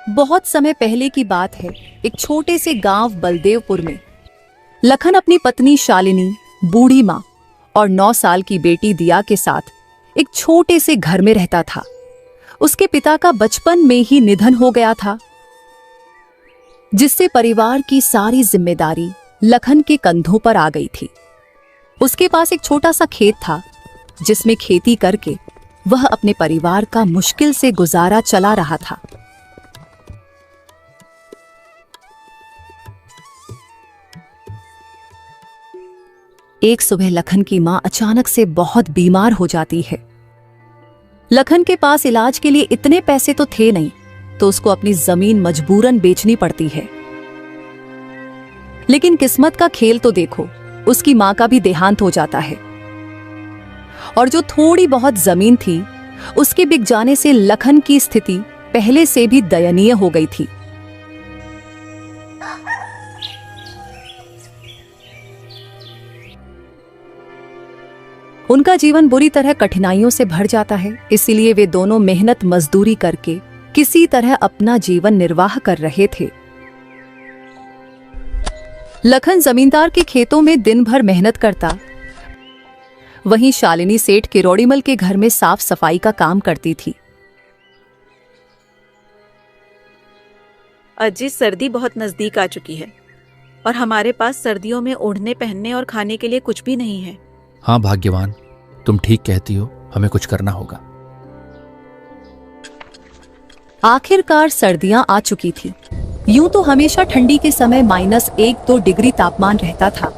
बहुत समय पहले की बात है। एक छोटे से गांव बलदेवपुर में लखन अपनी पत्नी शालिनी, बूढ़ी माँ और 9 साल की बेटी दिया के साथ एक छोटे से घर में रहता था। उसके पिता का बचपन में ही निधन हो गया था, जिससे परिवार की सारी जिम्मेदारी लखन के कंधों पर आ गई थी। उसके पास एक छोटा सा खेत था, जिसमें खेती करके वह अपने परिवार का मुश्किल से गुजारा चला रहा था। एक सुबह लखन की मां अचानक से बहुत बीमार हो जाती है। लखन के पास इलाज के लिए इतने पैसे तो थे नहीं, तो उसको अपनी जमीन मजबूरन बेचनी पड़ती है। लेकिन किस्मत का खेल तो देखो, उसकी मां का भी देहांत हो जाता है और जो थोड़ी बहुत जमीन थी उसके बिक जाने से लखन की स्थिति पहले से भी दयनीय हो गई थी। उनका जीवन बुरी तरह कठिनाइयों से भर जाता है, इसीलिए वे दोनों मेहनत मजदूरी करके किसी तरह अपना जीवन निर्वाह कर रहे थे। लखन जमींदार के खेतों में दिन भर मेहनत करता, वहीं शालिनी सेठ किरोड़ीमल के घर में साफ सफाई का काम करती थी। अजी, सर्दी बहुत नजदीक आ चुकी है और हमारे पास सर्दियों में ओढ़ने, पहनने और खाने के लिए कुछ भी नहीं है। हाँ भाग्यवान, तुम ठीक कहती हो, हमें कुछ करना होगा। आखिरकार सर्दियां आ चुकी थी। यूं तो हमेशा ठंडी के समय -1-2 डिग्री तापमान रहता था,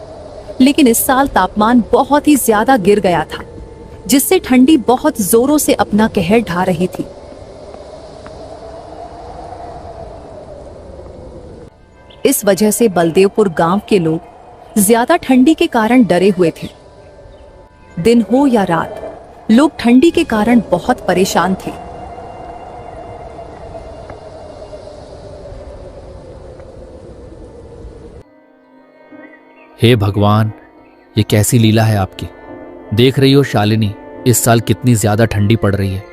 लेकिन इस साल तापमान बहुत ही ज्यादा गिर गया था, जिससे ठंडी बहुत जोरों से अपना कहर ढा रही थी। इस वजह से बलदेवपुर गांव के लोग ज्यादा ठंडी के कारण डरे हुए थे। दिन हो या रात, लोग ठंडी के कारण बहुत परेशान थे। हे भगवान, ये कैसी लीला है आपकी। देख रही हो शालिनी, इस साल कितनी ज्यादा ठंडी पड़ रही है।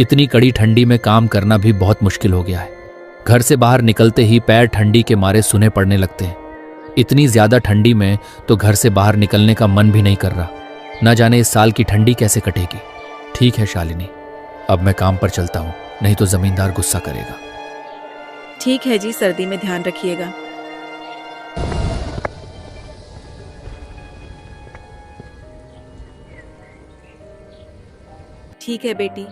इतनी कड़ी ठंडी में काम करना भी बहुत मुश्किल हो गया है। घर से बाहर निकलते ही पैर ठंडी के मारे सूने पड़ने लगते हैं। इतनी ज्यादा ठंडी में तो घर से बाहर निकलने का मन भी नहीं कर रहा। न जाने इस साल की ठंडी कैसे कटेगी। ठीक है शालिनी, अब मैं काम पर चलता हूँ, नहीं तो जमींदार गुस्सा करेगा। ठीक है जी, सर्दी में ध्यान रखिएगा। ठीक है बेटी,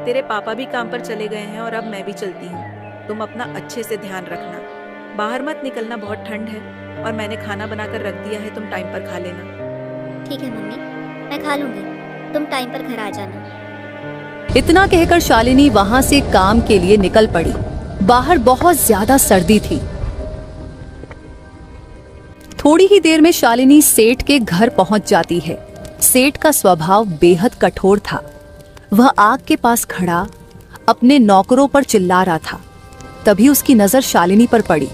तेरे पापा भी काम पर चले गए हैं और अब मैं भी चलती हूँ। तुम अपना अच्छे से ध्यान रखना, बाहर मत निकलना, बहुत ठंड है और मैंने खाना बनाकर रख दिया है, तुम टाइम पर खा लेना। ठीक है मम्मी, मैं खा लूंगी, तुम टाइम पर घर आ जाना। इतना कहकर शालिनी वहां से काम के लिए निकल पड़ी। बाहर बहुत ज्यादा सर्दी थी। थोड़ी ही देर में शालिनी सेठ के घर पहुंच जाती है। सेठ का स्वभाव बेहद कठोर था। वह आग के पास खड़ा अपने नौकरों पर चिल्ला रहा था। तभी उसकी नजर शालिनी पर पड़ी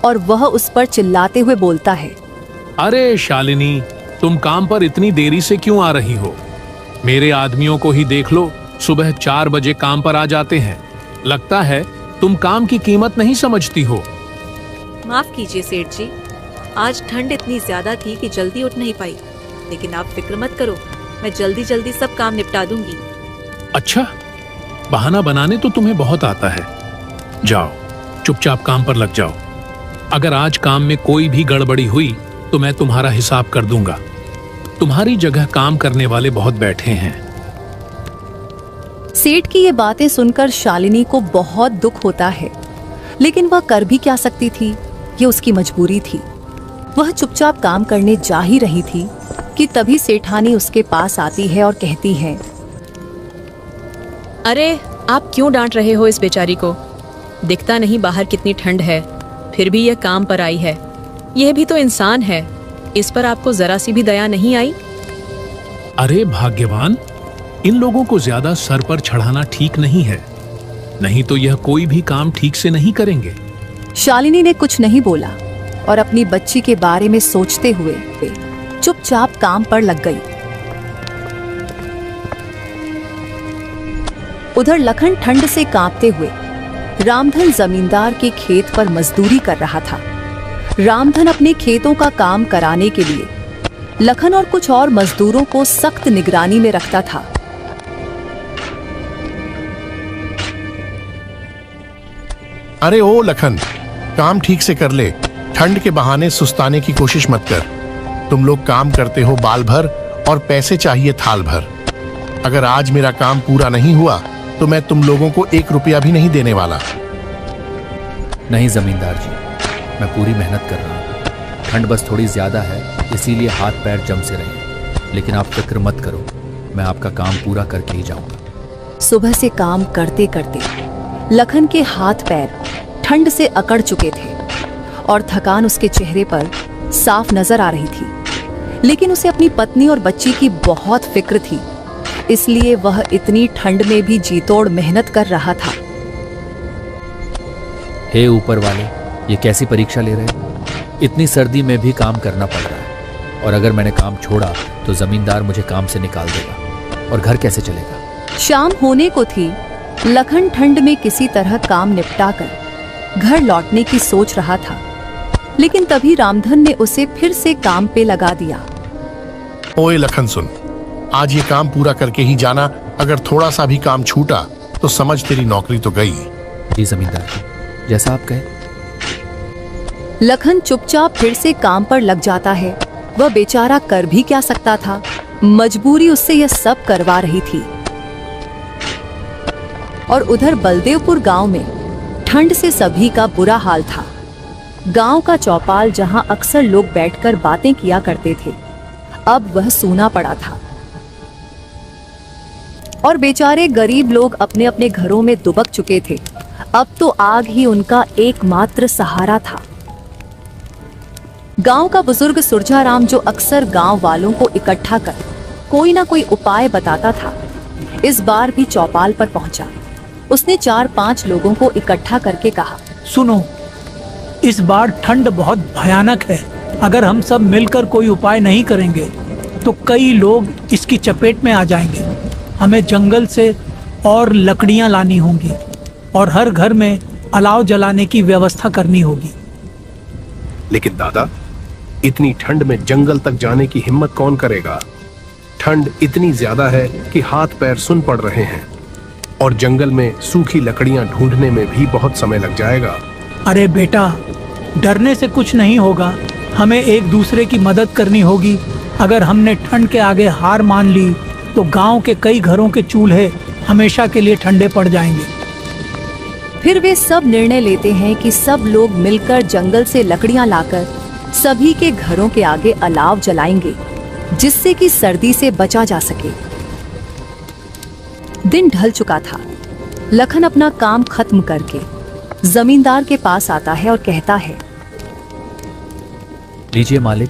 और वह उस पर चिल्लाते हुए बोलता है, अरे शालिनी, तुम काम पर इतनी देरी से क्यों आ रही हो? मेरे आदमियों को ही देख लो, सुबह 4 बजे काम पर आ जाते हैं। लगता है तुम काम की कीमत नहीं समझती हो। माफ कीजिए सेठ जी, आज ठंड इतनी ज्यादा थी कि जल्दी उठ नहीं पाई, लेकिन आप फिक्र मत करो, मैं जल्दी जल्दी सब काम निपटा दूंगी। अच्छा, बहाना बनाने तो तुम्हें बहुत आता है। जाओ, चुपचाप काम पर लग जाओ। अगर आज काम में कोई भी गड़बड़ी हुई तो मैं तुम्हारा हिसाब कर दूंगा। तुम्हारी जगह काम करने वाले बहुत बैठे हैं। सेठ की ये बातें सुनकर शालिनी को बहुत दुख होता है, लेकिन वह कर भी क्या सकती थी, ये उसकी मजबूरी थी। वह चुपचाप काम करने जा ही रही थी कि तभी सेठानी उसके पास आती है और कहती है, अरे आप क्यों डांट रहे हो इस बेचारी को? दिखता नहीं बाहर कितनी ठंड है, फिर भी यह काम पर आई है। यह भी तो इंसान है, इस पर आपको जरा सी भी दया नहीं आई? अरे भाग्यवान, इन लोगों को ज्यादा सर पर चढ़ाना ठीक नहीं है, नहीं तो यह कोई भी काम ठीक से नहीं करेंगे। शालिनी ने कुछ नहीं बोला और अपनी बच्ची के बारे में सोचते हुए चुपचाप काम पर लग गई। उधर लखन ठंड से कांपते हुए रामधन जमींदार के खेत पर मजदूरी कर रहा था। रामधन अपने खेतों का काम कराने के लिए लखन और कुछ और मजदूरों को सख्त निगरानी में रखता था। अरे ओ लखन, काम ठीक से कर ले। ठंड के बहाने सुस्ताने की कोशिश मत कर। तुम लोग काम करते हो बाल भर और पैसे चाहिए थाल भर। अगर आज मेरा काम पूरा नहीं हुआ तो मैं तुम लोगों को 1 रुपया भी नहीं देने वाला। नहीं जमींदार जी, मैं पूरी मेहनत कर रहा हूँ। ठंड बस थोड़ी ज्यादा है, इसीलिए हाथ पैर जम से रहे। लेकिन आप फिक्र मत करो, मैं आपका काम पूरा करके ही जाऊंगा। सुबह से काम करते करते लखन के हाथ पैर ठंड से अकड़ चुके थे और थकान उसके चेहरे पर साफ नजर आ रही थी। लेकिन उसे अपनी पत्नी और बच्ची की बहुत फिक्र थी, इसलिए वह इतनी ठंड में भी जीतोड़ मेहनत कर रहा था। हे ऊपर वाले, ये कैसी परीक्षा ले रहे हैं? इतनी सर्दी में भी काम करना पड़ रहा है, और अगर मैंने काम छोड़ा तो जमींदार मुझे काम से निकाल देगा और घर कैसे चलेगा। शाम होने को थी। लखन ठंड में किसी तरह काम निपटाकर घर लौटने की सोच रहा था, लेकिन तभी रामधन ने उसे फिर से काम पे लगा दिया। ओए लखन सुन, आज ये काम पूरा करके ही जाना। अगर थोड़ा सा भी काम छूटा तो समझ तेरी नौकरी तो गई। जी जमींदार जी, जैसा आप कहे। लखन चुपचाप फिर से काम पर लग जाता है। वह बेचारा कर भी क्या सकता था, मजबूरी उससे यह सब करवा रही थी। और उधर बलदेवपुर गांव में ठंड से सभी का बुरा हाल था। गांव का चौपाल जहां अक्सर लोग बैठकर बातें किया करते थे, अब वह सूना पड़ा था और बेचारे गरीब लोग अपने अपने घरों में दुबक चुके थे। अब तो आग ही उनका एकमात्र सहारा था। गांव का बुजुर्ग सुरजाराम, जो अक्सर गांव वालों को इकट्ठा कर कोई ना कोई उपाय बताता था, इस बार भी चौपाल पर पहुंचा। उसने 4-5 लोगों को इकट्ठा करके कहा, सुनो, इस बार ठंड बहुत भयानक है। अगर हम सब मिलकर कोई उपाय नहीं करेंगे तो कई लोग इसकी चपेट में आ जाएंगे। हमें जंगल से और लकड़ियां लानी होंगी और हर घर में अलाव जलाने की व्यवस्था करनी होगी। लेकिन दादा, इतनी ठंड में जंगल तक जाने की हिम्मत कौन करेगा? ठंड इतनी ज्यादा है कि हाथ पैर सुन पड़ रहे हैं और जंगल में सूखी लकड़ियां ढूंढने में भी बहुत समय लग जाएगा। अरे बेटा, डरने से कुछ नहीं होगा। हमें एक दूसरे की मदद करनी होगी। अगर हमने ठंड के आगे हार मान ली तो गांव के कई घरों के चूल्हे हमेशा के लिए ठंडे पड़ जाएंगे। फिर वे सब निर्णय लेते हैं कि सब लोग मिलकर जंगल से लकड़ियां लाकर सभी के घरों के आगे अलाव जलाएंगे, जिससे कि सर्दी से बचा जा सके। दिन ढल चुका था। लखन अपना काम खत्म करके जमींदार के पास आता है और कहता है, लीजिए मालिक,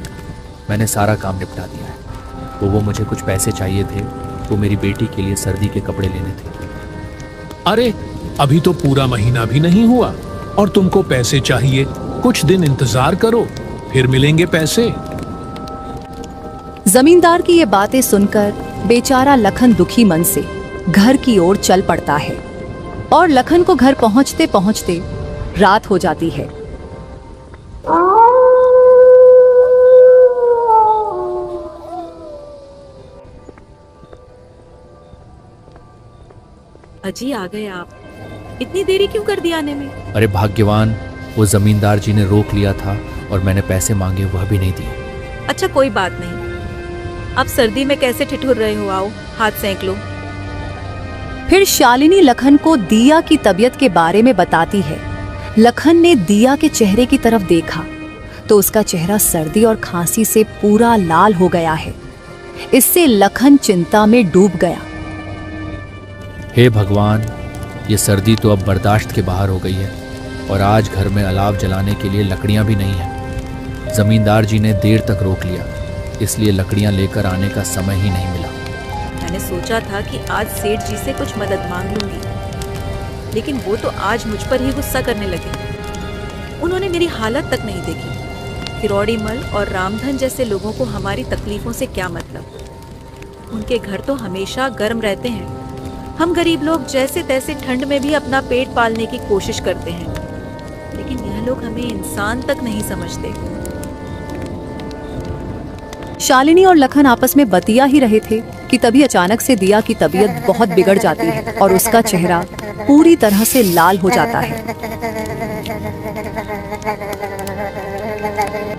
मैंने सारा काम निपटा दिया है। वो मुझे कुछ पैसे चाहिए थे, वो मेरी बेटी के लिए सर्दी के कपड़े लेने थे। अरे अभी तो पूरा महीना भी नहीं हुआ और तुमको पैसे चाहिए। कुछ दिन इंतजार करो, फिर मिलेंगे पैसे। जमींदार की ये बातें सुनकर बेचारा लखन दुखी मन से घर की ओर चल पड़ता है और लखन को घर पहुंचते पहुंचते रात हो जाती है। अजी, आ गए आप। इतनी देरी क्यों कर दी आने में? अरे भाग्यवान, वो जमींदार जी ने रोक लिया था और मैंने पैसे मांगे, वह भी नहीं दिए। अच्छा, कोई बात नहीं। अब सर्दी में कैसे ठिठुर रहे हो? आओ, हाथ सेंक लो। फिर शालिनी लखन को दिया की तबीयत के बारे में बताती है। लखन ने दिया के चेहरे की तरफ देखा तो उसका चेहरा सर्दी और खांसी से पूरा लाल हो गया है। इससे लखन चिंता में डूब गया। हे भगवान, ये सर्दी तो अब बर्दाश्त के बाहर हो गई है और आज घर में अलाव जलाने के लिए लकड़ियां भी नहीं है। जमींदार जी ने देर तक रोक लिया, इसलिए लकड़ियां लेकर आने का समय ही नहीं मिला। मैंने सोचा था कि आज सेठ जी से कुछ मदद मांग लूंगी, लेकिन वो तो आज मुझ पर ही गुस्सा करने लगे। उन्होंने मेरी हालत तक नहीं देखी। किरौड़ी मल और रामधन जैसे लोगों को हमारी तकलीफों से क्या मतलब? उनके घर तो हमेशा गर्म रहते हैं, हम गरीब लोग जैसे तैसे ठंड में भी अपना पेट पालने की कोशिश करते हैं, लेकिन यह लोग हमें इंसान तक नहीं समझते। शालिनी और लखन आपस में बतिया ही रहे थे कि तभी अचानक से दिया की तबीयत बहुत बिगड़ जाती है और उसका चेहरा पूरी तरह से लाल हो जाता है।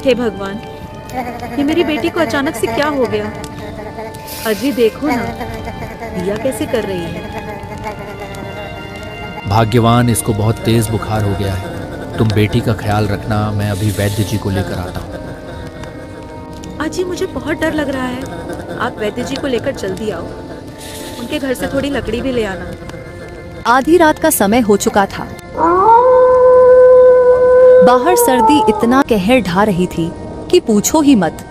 हे भगवान, ये मेरी बेटी को अचानक से क्या हो गया? अजी देखो ना, दिया कैसे कर रही है। भाग्यवान, इसको बहुत तेज बुखार हो गया है। तुम बेटी का ख्याल रखना, मैं अभी वैद्य जी को लेकर आता हूँ। अजी मुझे बहुत डर लग रहा है, आप वैद्य जी को लेकर जल्दी आओ। उनके घर से थोड़ी लकड़ी भी ले आना। आधी रात का समय हो चुका था। बाहर सर्दी इतना कहर ढा रही थी कि पूछो ही मत।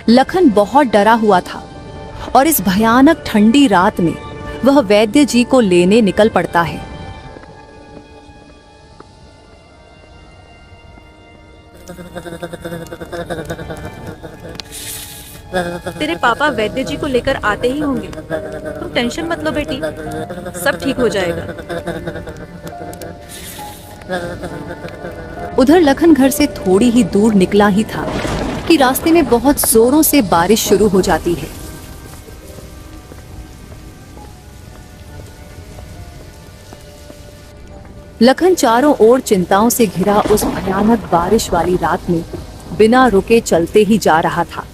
लखन बहुत डरा हुआ था और इस भयानक ठंडी रात में वह वैद्य जी को लेने निकल पड़ता है। तेरे पापा वैद्य जी को लेकर आते ही होंगे, तुम टेंशन मत लो बेटी, सब ठीक हो जाएगा। उधर लखन घर से थोड़ी ही दूर निकला ही था कि रास्ते में बहुत जोरों से बारिश शुरू हो जाती है। लखन चारों ओर चिंताओं से घिरा उस भयानक बारिश वाली रात में बिना रुके चलते ही जा रहा था।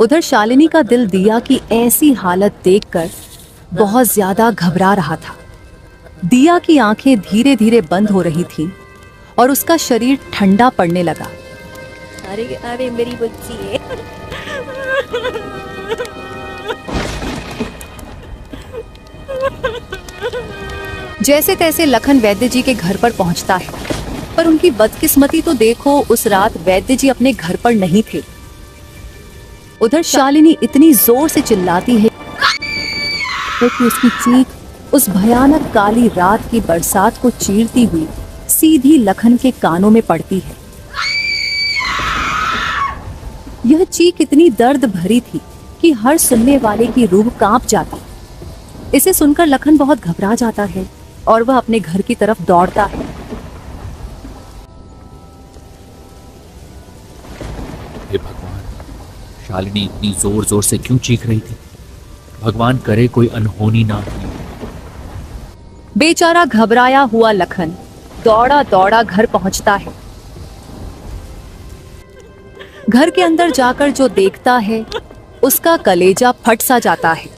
उधर शालिनी का दिल दिया की ऐसी हालत देखकर बहुत ज्यादा घबरा रहा था। दिया की आंखें धीरे धीरे बंद हो रही थीं और उसका शरीर ठंडा पड़ने लगा। अरे अरे मेरी बच्ची है। जैसे तैसे लखन वैद्य जी के घर पर पहुंचता है, पर उनकी बदकिस्मती तो देखो, उस रात वैद्य जी अपने घर पर नहीं थे। उधर शालिनी इतनी जोर से चिल्लाती है कि उसकी चीख उस भयानक काली रात की बरसात को चीरती हुई सीधी लखन के कानों में पड़ती है। यह चीख इतनी दर्द भरी थी कि हर सुनने वाले की रूह कांप जाती। इसे सुनकर लखन बहुत घबरा जाता है और वह अपने घर की तरफ दौड़ता है। हे भगवान, शालिनी इतनी जोर जोर से क्यों चीख रही थी? भगवान करे कोई अनहोनी ना हो। बेचारा घबराया हुआ लखन दौड़ा दौड़ा घर पहुंचता है। घर के अंदर जाकर जो देखता है उसका कलेजा फट सा जाता है।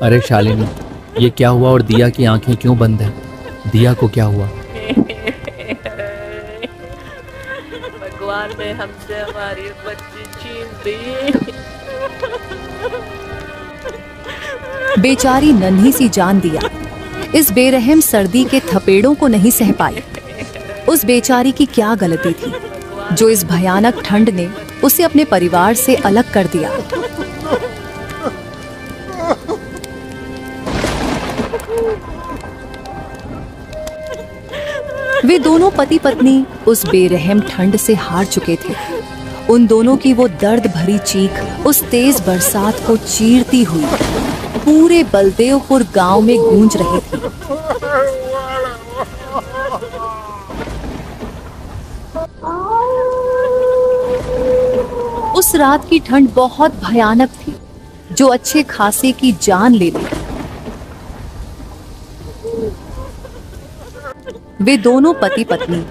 अरे शालिनी, ये क्या हुआ और दिया की आंखें क्यों बंद हैं? दिया को क्या हुआ? भगवान ने हमसे हमारी बच्ची छीन ली। बेचारी नन्ही सी जान दिया इस बेरहम सर्दी के थपेड़ों को नहीं सह पाई। उस बेचारी की क्या गलती थी जो इस भयानक ठंड ने उसे अपने परिवार से अलग कर दिया। वे दोनों पति पत्नी उस बेरहम ठंड से हार चुके थे। उन दोनों की वो दर्द भरी चीख उस तेज बरसात को चीरती हुई पूरे बलदेवपुर गांव में गूंज रही थी। उस रात की ठंड बहुत भयानक थी जो अच्छे खासे की जान ले ली। वे दोनों पति पत्नी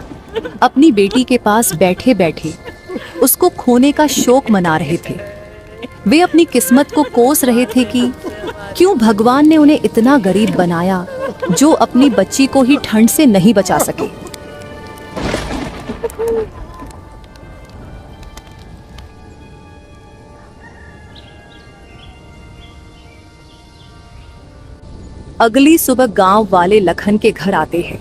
अपनी बेटी के पास बैठे बैठे उसको खोने का शोक मना रहे थे। वे अपनी किस्मत को कोस रहे थे कि क्यों भगवान ने उन्हें इतना गरीब बनाया जो अपनी बच्ची को ही ठंड से नहीं बचा सके। अगली सुबह गांव वाले लखन के घर आते हैं।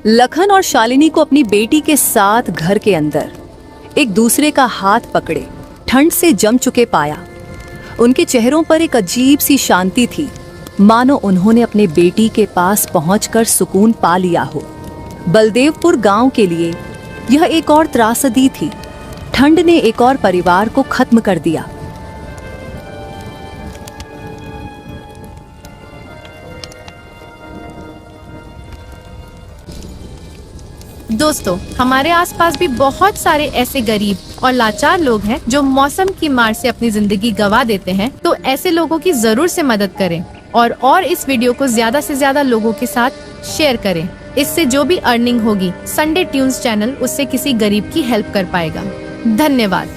लखन और शालिनी को अपनी बेटी के साथ घर के अंदर एक दूसरे का हाथ पकड़े ठंड से जम चुके पाया। उनके चेहरों पर एक अजीब सी शांति थी, मानो उन्होंने अपने बेटी के पास पहुंचकर सुकून पा लिया हो। बलदेवपुर गांव के लिए यह एक और त्रासदी थी। ठंड ने एक और परिवार को खत्म कर दिया। दोस्तों, हमारे आसपास भी बहुत सारे ऐसे गरीब और लाचार लोग हैं जो मौसम की मार से अपनी जिंदगी गंवा देते हैं। तो ऐसे लोगों की जरूर से मदद करें और इस वीडियो को ज्यादा से ज्यादा लोगों के साथ शेयर करें। इससे जो भी अर्निंग होगी संडे ट्यून्स चैनल उससे किसी गरीब की हेल्प कर पाएगा। धन्यवाद।